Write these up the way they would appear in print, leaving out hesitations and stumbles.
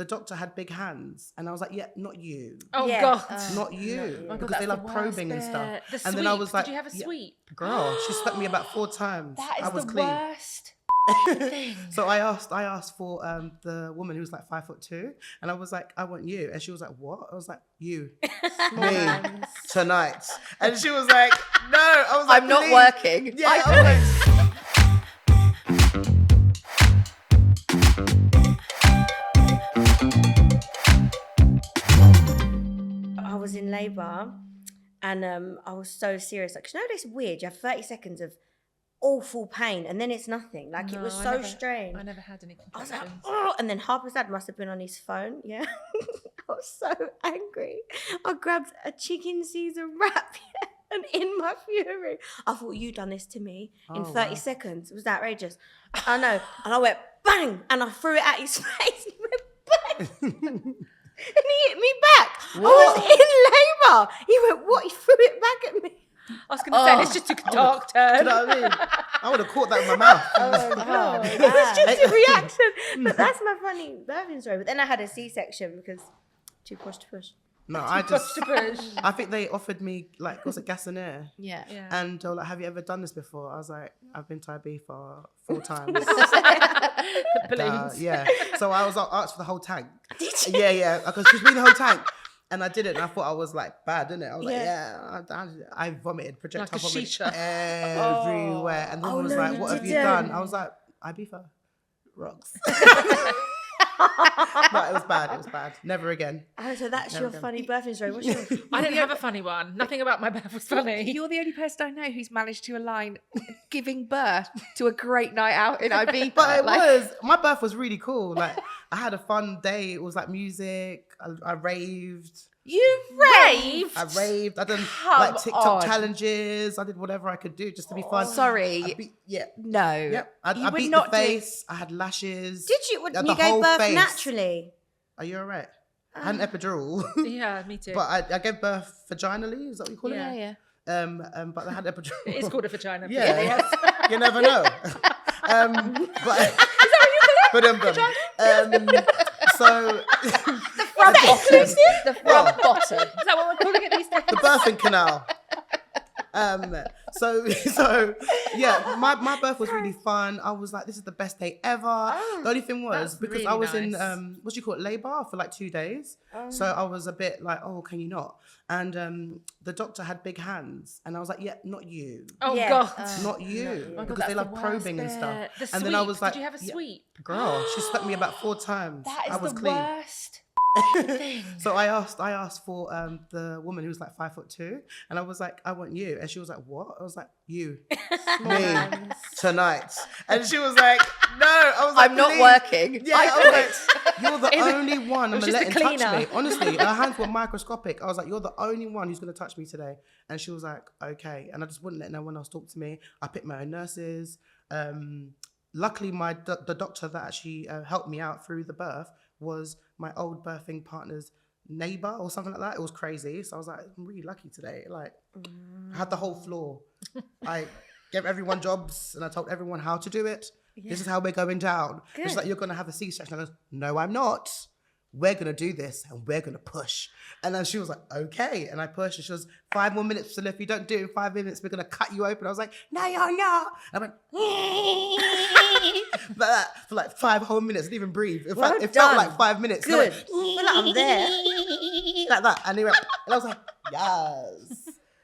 the doctor had big hands, and I was like, yeah, not you. Oh Yeah. God. Not you, Oh, God, because that's they the love worst probing and bit. stuff. The And then I was sweep. like, Did you have a sweep? Girl, she swept me about 4 times. That is I was the clean. worst thing. So I asked for the woman who was like 5'2", and I was like, I want you, and she was like, what? I was like, you, me, tonight, and she was like, no. I was like, I'm not please. working. Yeah, I was like. I was in labour and I was so serious. Like, 'cause you know, it's weird. You have 30 seconds of awful pain and then it's nothing. Like, it was so strange. I never had any I was like, contractions. oh, and then Harper's dad must have been on his phone. Yeah. I was so angry. I grabbed a chicken Caesar wrap, yeah, and in my fury, I thought, you done this to me in 30 seconds. It was outrageous. I know. And I went bang, and I threw it at his face. He went bang. And he hit me back. What? I was in labour. He went, what? He threw it back at me. I was going to say, this just took a dark turn. You know what I mean? I would have caught that in my mouth. Oh, it was just a reaction. But that's my funny birthing story. But then I had a C-section because too push to push. No, I just. to push. I think they offered me like, was it gas and air? Yeah. And they were like, have you ever done this before? I was like, I've been to IB for 4 times. Balloons. Yeah. So I was asked for the whole tank. Did you? Yeah. Because she was me the whole tank. And I did it, and I thought I was like bad, didn't it? I was like, Yeah. I vomited, projectile Like a vomited shisha. everywhere. And the woman was no, like, you what have you didn't. done? I was like, Ibiza. Rocks. No, it was bad. It was bad. Never again. Oh, so that's Never your again. funny birthing story. What's yours? I didn't have a funny one. Nothing about my birth was funny. You're the only person I know who's managed to align giving birth to a great night out in Ibiza. But it was, my birth was really cool. Like, I had a fun day. It was like music. I raved. You raved? I raved. I done Come like TikTok on. challenges. I did whatever I could do just to be fun. Sorry. Yeah. No. Yep. You I would beat not the do- face. I had lashes. Did you? Yeah, You the gave whole birth face. naturally? Are you alright? I had an epidural. Yeah, me too. But I gave birth vaginally. Is that what you call Yeah, it? yeah. But I had epidural. It is called a vagina. Yeah. You never know. But so The front bottom. Is that what we're calling it these days? the birthing canal. So yeah, my birth was really fun. I was like, this is the best day ever. The only thing was, that's because really I was in nice. what do you call it, labour for like 2 days. So I was a bit like, oh, can you not? And the doctor had big hands, and I was like, yeah, not you. Oh Yeah. God. Not you, Oh, God, because that's they the love worst probing and bit. stuff. The And then I sweep. was like, did you have a yeah, sweep? girl, she swept me about 4 times. That is I was the clean. worst thing. So I asked for the woman who was like 5'2", and I was like, I want you, and she was like, what? I was like, you, me, tonight, and she was like, no. I was like, I'm not please. working. Yeah, I was like, you're the only one I'm was gonna just let a him touch cleaner. me. Honestly, her hands were microscopic. I was like, you're the only one who's gonna touch me today, and she was like, okay, and I just wouldn't let no one else talk to me. I picked my own nurses. Luckily, the doctor that actually helped me out through the birth was my old birthing partner's neighbor or something like that. It was crazy. So I was like, I'm really lucky today. Like, I had the whole floor. I gave everyone jobs and I told everyone how to do it. This is how we're going down. She's like, you're going to have a C-section. I goes, no, I'm not. We're going to do this and we're going to push. And then she was like, okay. And I pushed and she was 5 more minutes. So if you don't do it in 5 minutes, we're going to cut you open. I was like, no, you're not. I went, like that for like 5 whole minutes. I didn't even breathe. It Well felt done. like 5 minutes. And I Good. went, I feel like I'm there. like that. And he went, and I was like, yes.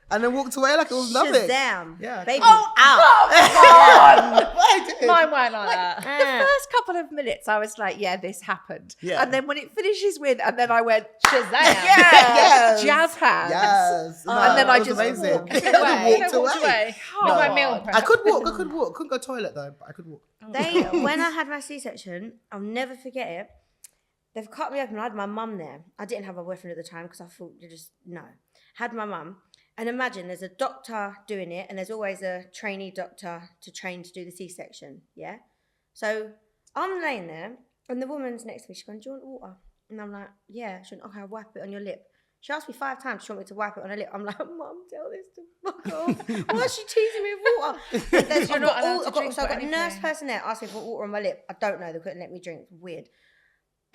And then walked away like it was nothing. Shazam. Yeah. Baby Oh, out. I did. Mine weren't like that. The first couple of minutes, I was like, yeah, this happened. Yeah. And then when it finishes with, and then I went, Shazam. Yes. Jazz hands. Yes. No, And then it I was just amazing. walked I away. walked Walked away. With my meal God. prep. I could walk. Couldn't go toilet though, but I could walk. When I had my C-section, I'll never forget it. They've cut me open. I had my mum there. I didn't have a boyfriend at the time because I thought no. Had my mum. And imagine there's a doctor doing it and there's always a trainee doctor to train to do the C-section, yeah? So I'm laying there and the woman's next to me. She's going, do you want water? And I'm like, yeah. She went, okay, I'll wipe it on your lip. She asked me 5 times, she want me to wipe it on her lip. I'm like, Mum, tell this to fuck off. Why is she teasing me with water? You're not allowed to drink So I've got a anything. nurse person there asking for water on my lip. I don't know, they couldn't let me drink. Weird.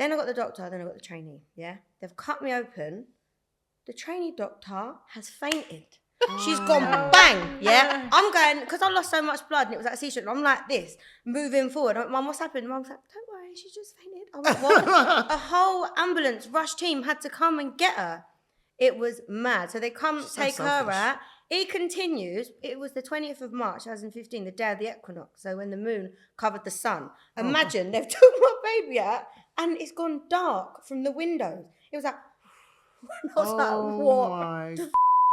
Then I got the doctor, then I got the trainee, yeah? They've cut me open. The trainee doctor has fainted. She's gone bang, yeah? I'm going, because I lost so much blood and it was like a C-section. I'm like this, moving forward. I'm like, Mum, what's happened? Mum's like, don't worry, she just fainted. I'm like, what? A whole ambulance rush team had to come and get her. It was mad. So they come take her out. He continues. It was the 20th of March, 2015, the day of the equinox. So when the moon covered the sun. Imagine they've took my baby out and it's gone dark from the windows. It was like, I was like, what? My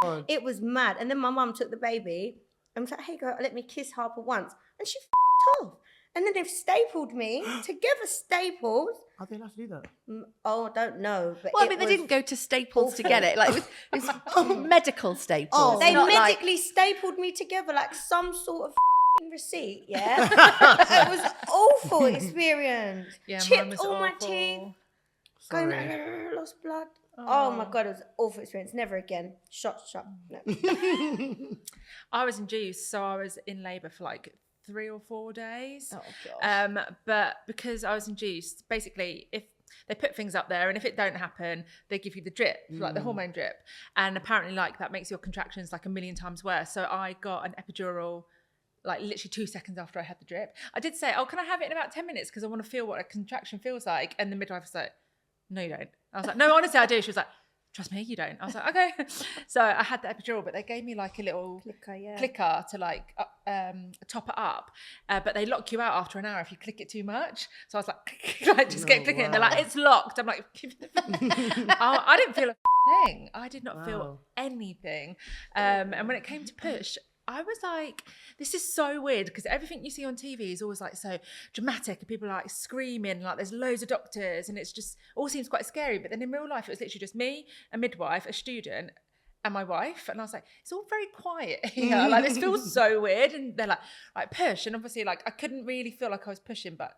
God. It was mad. And then my mum took the baby and was like, hey, girl, let me kiss Harper once. And she off. And then they've stapled me together, staples. Are they allowed to do that? Oh, I don't know. But Well, I mean, they didn't go to Staples to get it. Like, it was medical Staples. They not medically stapled me together like some sort of receipt, yeah? It was awful experience. Yeah, mine Chipped was all my awful. teeth. Sorry. Going, lost blood. Oh my God, it was an awful experience. Never again. Shut. No. I was induced, so I was in labour for like 3 or 4 days. Oh, gosh. But because I was induced, basically, if they put things up there and if it don't happen, they give you the drip, like the hormone drip. And apparently like that makes your contractions like a million times worse. So I got an epidural like literally 2 seconds after I had the drip. I did say, oh, can I have it in about 10 minutes? Because I want to feel what a contraction feels like. And the midwife was like, no, you don't. I was like, no, honestly, I do. She was like, trust me, you don't. I was like, okay. So I had the epidural, but they gave me like a little clicker to like top it up. But they lock you out after an hour if you click it too much. So I was like, just get clicking. Wow. They're like, it's locked. I'm like, I didn't feel a thing. I did not feel anything. And when it came to push, I was like, this is so weird because everything you see on TV is always like so dramatic and people are like screaming, like there's loads of doctors and it's just all seems quite scary. But then in real life, it was literally just me, a midwife, a student and my wife. And I was like, it's all very quiet here. Like this feels so weird. And they're like push. And obviously like I couldn't really feel like I was pushing, but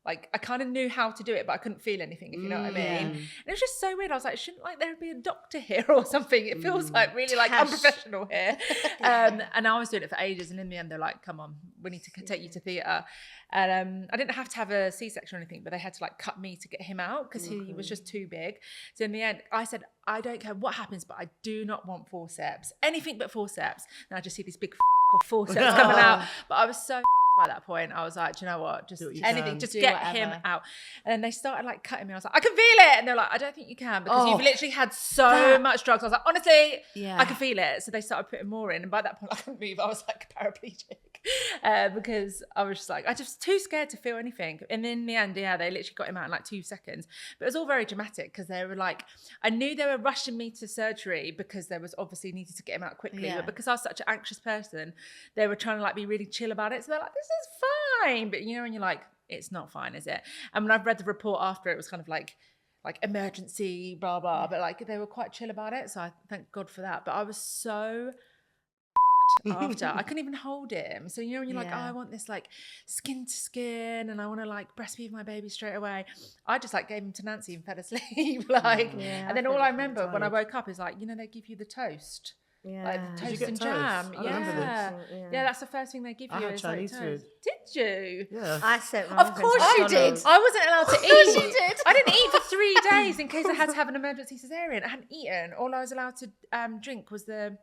like I kind of knew how to do it, but I couldn't feel anything, if you know what I mean. And it was just so weird. I was like, shouldn't like there be a doctor here or something? It feels like really like unprofessional here. And I was doing it for ages, and in the end, they're like, come on, we need to take you to theatre. And I didn't have to have a C-section or anything, but they had to like cut me to get him out because he was just too big. So in the end, I said, I don't care what happens, but I do not want forceps, anything but forceps. And I just see these big forceps coming out. But I was so by that point, I was like, do you know what? Just anything, just get him out. And then they started like cutting me. I was like, I can feel it. And they're like, I don't think you can because you've literally had so much drugs. I was like, honestly, I can feel it. So they started putting more in. And by that point, I couldn't move. I was like paraplegic because I was just like, I just too scared to feel anything. And in the end, they literally got him out in like 2 seconds. But it was all very dramatic because they were like, I knew they were rushing me to surgery because there was obviously needed to get him out quickly. But because I was such an anxious person, they were trying to like be really chill about it. So they're like, this is fine. But you know, when you're like, it's not fine, is it? And when I've read the report after, it was kind of like emergency, blah, blah. But like they were quite chill about it. So I thank God for that. But I was so after I couldn't even hold him. So you know when you're like, oh, I want this like skin to skin and I want to like breastfeed my baby straight away, I just like gave him to Nancy and fell asleep and then all I remember when I woke up is like, you know, they give you the toast. Like the toast and jam. Yeah, that's the first thing they give you. I had is Chinese like food. Did you? Yeah. I said, of course you did. I wasn't allowed to eat. Of course you did. I didn't eat for 3 days in case I had to have an emergency cesarean. I hadn't eaten. All I was allowed to drink was the,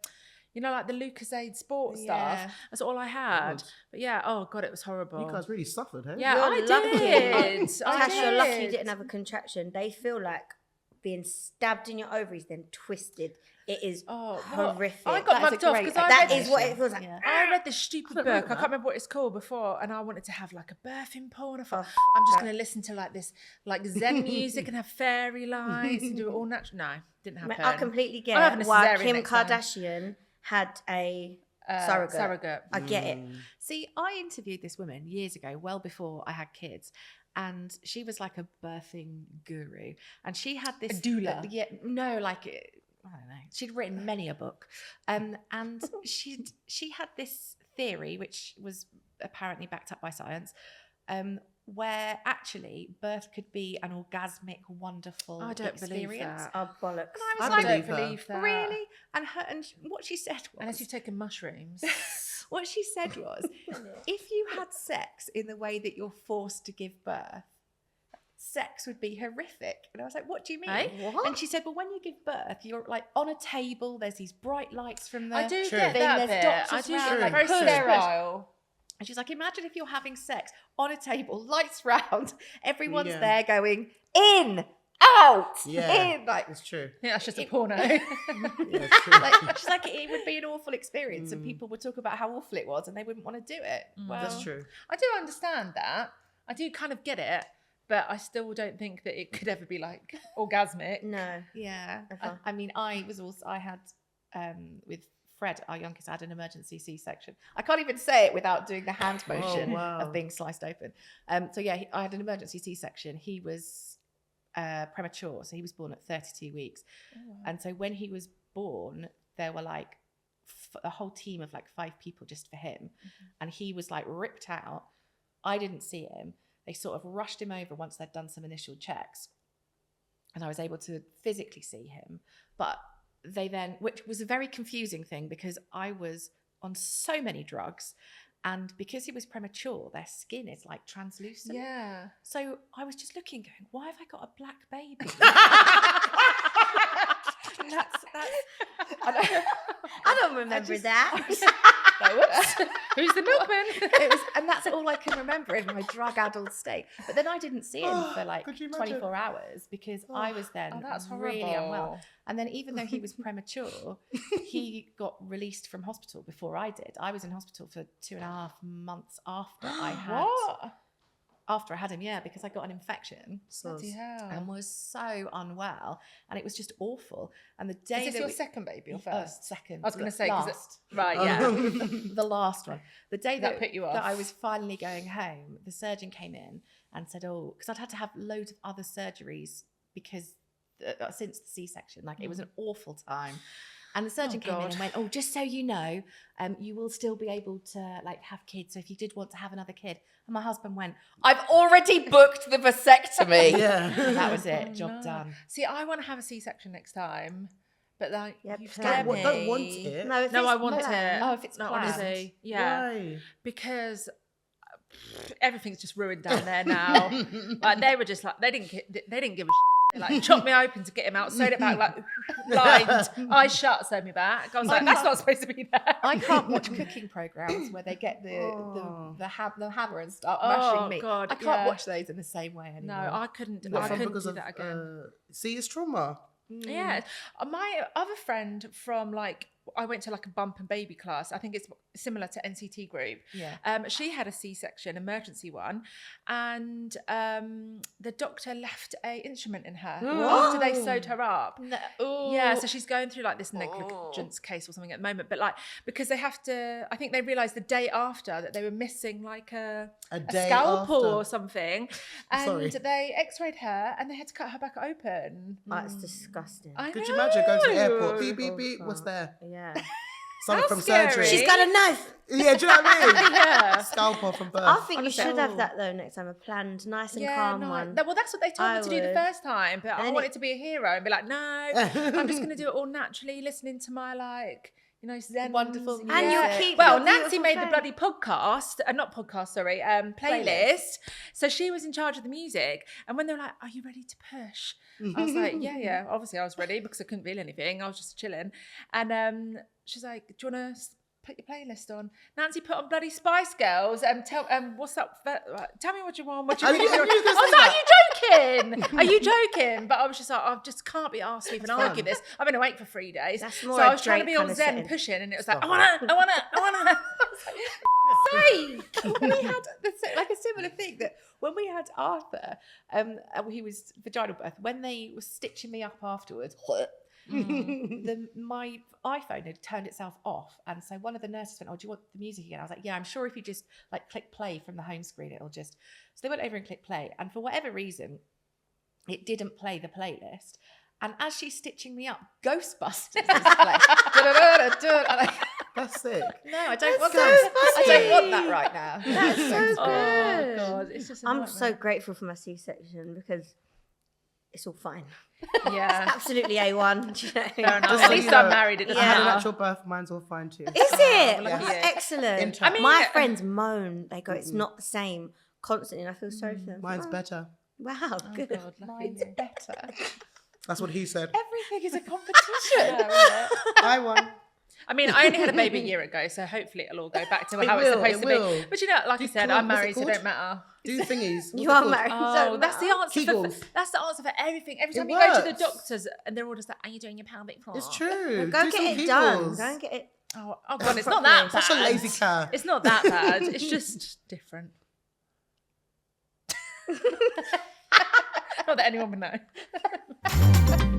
you know, like the Lucozade sport stuff. That's all I had. But yeah, oh God, it was horrible. You guys really suffered, hey? Yeah, I did. Tash, you're lucky you didn't have a contraction. They feel like being stabbed in your ovaries, then twisted. It is horrific. I got mugged off because that is what it feels like. Yeah. I read this stupid book. I can't remember what it's called before, and I wanted to have like a birthing porn. I thought I'm just going to listen to like this like Zen music and have fairy lights and do it all natural. No, didn't happen. I completely get why Kim Kardashian had a surrogate. I get it. See, I interviewed this woman years ago, well before I had kids. And she was like a birthing guru. And she had this... A doula? I don't know. She'd written many a book. And she had this theory, which was apparently backed up by science, where actually birth could be an orgasmic, wonderful experience. Believe that. Oh, bollocks. And I don't believe that. Really? And what she said was... Unless you've taken mushrooms. What she said was, if you had sex in the way that you're forced to give birth, sex would be horrific. And I was like, what do you mean? Eh? What? And she said, well, when you give birth, you're like on a table, there's these bright lights from the I do True. get thing, that there's bit. doctors I do around, get like, very push, sterile. And she's like, imagine if you're having sex on a table, lights round, everyone's Yeah. there going, in, out, Yeah. in. Like, It's true. Yeah, that's just a porno. Yeah, it's true. like, she's like, it would be an awful experience, and people would talk about how awful it was, and they wouldn't want to do it. Well, That's true. I do understand that. I do kind of get it, but I still don't think that it could ever be like orgasmic. No. yeah. Ever. I mean, I had with Fred, our youngest, I had an emergency C-section. I can't even say it without doing the hand motion wow. of being sliced open. So yeah, I had an emergency C-section. He was premature, so he was born at 32 weeks. And so when he was born, there were like a whole team of like 5 people just for him, and he was like ripped out. I didn't see him. They sort of rushed him over once they'd done some initial checks, and I was able to physically see him. But they then, which was a very confusing thing because I was on so many drugs, and because he was premature, their skin is like translucent. Yeah. So I was just looking, going, why have I got a black baby? that's I don't remember that. Who's the milkman? And that's all I can remember in my drug-addled state. But then I didn't see him for like could you imagine? 24 hours because I was then that's really horrible. unwell. And then even though he was premature, he got released from hospital before I did. I was in hospital for 2.5 months after I had What? after I had him, yeah, because I got an infection Bloody hell. and was so unwell, and it was just awful. And the day Is this that your second baby or first? second, I was going to say, 'cause last. right, yeah. The last one. The day That put you off. that I was finally going home, the surgeon came in and said, oh, because I'd had to have loads of other surgeries because since the C-section, like it was an awful time. And the surgeon came in God. and went, oh, just so you know, you will still be able to like have kids. So if you did want to have another kid. And my husband went, I've already booked the vasectomy. Yeah. And that was it. Oh, Job no. done. See, I want to have a C-section next time, but like, Yeah, you've plan. scared What, me. don't want it. No, if No, it's I want planned. it. Oh, if it's no, planned. honestly, yeah, Why? because everything's just ruined down there now. Like they were just like they didn't give a shit. They like chopped me open to get him out, sewed it back like blind, eyes shut, sewed me back. I was like, that's not supposed to be there. I can't watch cooking programs where they get the hammer and start mashing meat. God, I can't yeah. watch those in the same way No, anymore. I couldn't. What, I from couldn't because do of that again. see, it's trauma. Yeah, my other friend from like I went to like a bump and baby class. I think it's similar to NCT group. Yeah. She had a C-section, emergency one, and the doctor left a instrument in her after they sewed her up. No. Ooh. Yeah, so she's going through like this negligence case or something at the moment. But like because they have to, I think they realised the day after that they were missing like a day scalpel after. or something, and Sorry. they X-rayed her and they had to cut her back open. That's disgusting. I Could you imagine going to the airport? know. Beep, beep, beep. What's there? Yeah. Something How from scary. surgery. She's got a knife. Yeah, do you know what I mean? Yeah. Scalpel from birth. I think Honestly. you should have that though next time, a planned, nice and calm no, one. well, that's what they told I me to do the would. first time, but And I then wanted to be a hero and be like, no, I'm just going to do it all naturally, listening to my like, you know, zen Wonderful music. And you'll Yeah. keep Well, your Nancy beautiful made the phone. bloody podcast, playlist. So she was in charge of the music. And when they were like, are you ready to push? I was like, yeah. Obviously I was ready because I couldn't feel anything. I was just chilling. And she's like, do you want to put your playlist on? Nancy put on bloody Spice Girls and what's up? Tell me what you want. What you I think? knew you were gonna I was say like, are you joking? Are you joking? But I was just like, I just can't be asked to even argue this. I've been awake for 3 days. That's So more I a was trying to Drake be all kind of zen setting. pushing, and it was like, Stop I wanna. Sake. We had like a similar thing that when we had Arthur, he was vaginal birth. When they were stitching me up afterwards, my iPhone had turned itself off, and so one of the nurses went, "Oh, do you want the music again?" I was like, "Yeah, I'm sure if you just like click play from the home screen, it'll just." So they went over and clicked play, and for whatever reason, it didn't play the playlist. And as she's stitching me up, Ghostbusters is playing. That's sick. No, I don't want so that. I don't funny. want that right now. That's so Oh good. God, it's just. A I'm nightmare. so grateful for my C-section because it's all fine. Yeah. Absolutely A1. do you know? Fair enough. Just At so least you know, I'm married. It doesn't I had a matter. natural birth. Mine's all fine too. Is it? look at That's you. excellent. Intact. I mean- my friends moan. They go, it's not the same constantly, and I feel sorry for them. Mine's Oh. better. Wow, good. God, Mine's better. That's what he said. Everything is a competition. I won. I mean, I only had a baby a year ago, so hopefully it'll all go back to It how will, it's supposed it to will. be. But you know, like I said, I'm what's it married, so it called? don't matter. Do thingies. You What's are it married. Oh, so that's the answer. Kegels. That's the answer for everything. Every time It you go to the works. doctors, and they're all just like, "Are you doing your pelvic floor?" It's true. Go Do get some it done. Kegels. Go and get it. Oh God, it's not that bad. Such a lazy cat. It's not that bad. It's just different. Not that anyone would know.